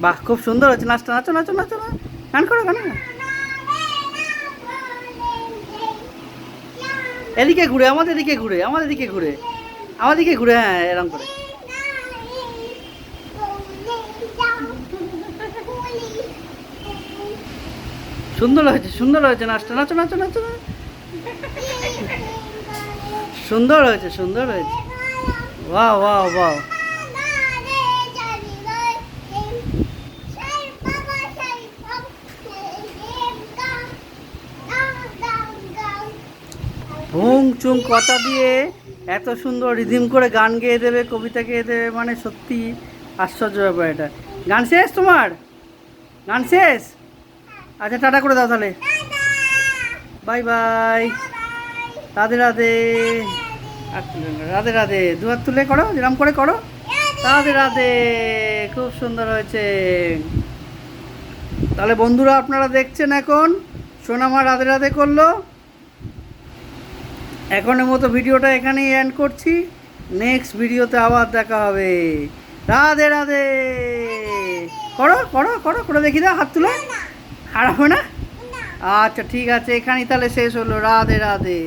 বাহ, খুব সুন্দর হচ্ছে নাচটা। নাচো নাচো নাচো না, গান করো গান করো। এদিকে ঘুরে, আমাদের দিকে ঘুরে, আমাদের দিকে ঘুরে, আমাদের দিকে ঘুরে, হ্যাঁ এরকম করে। সুন্দর হয়েছে, সুন্দর হয়েছে নাচটা। নাচো নাচো নাচো না। সুন্দর হয়েছে, সুন্দর হয়েছে। Wow wow wow. ভুং চুং কথা দিয়ে এত সুন্দর রিদিম করে গান গেয়ে দেবে, কবিতা গেয়ে দেবে, মানে সত্যি আশ্চর্য ব্যাপার এটা। গান শেষ তোমার? গান শেষ? আচ্ছা, টাটা করে দাও তাহলে। Bye bye. রাধে রাধে। আর রাধে রাধে, দু হাত তুলে করো, যেরকম করে করো। রাধে রাধে। খুব সুন্দর হয়েছে। তাহলে বন্ধুরা, আপনারা দেখছেন এখন সোনামা রাধে রাধে করলো। এখনের মতো ভিডিওটা এখানেই এন্ড করছি। নেক্সট ভিডিওতে আবার দেখা হবে। রাধে রাধে। করো করো করো করে দেখি দাও, হাত তুলে। খারাপ হবে না? আচ্ছা ঠিক আছে, এখানেই তাহলে শেষ হলো। রাধে রাধে।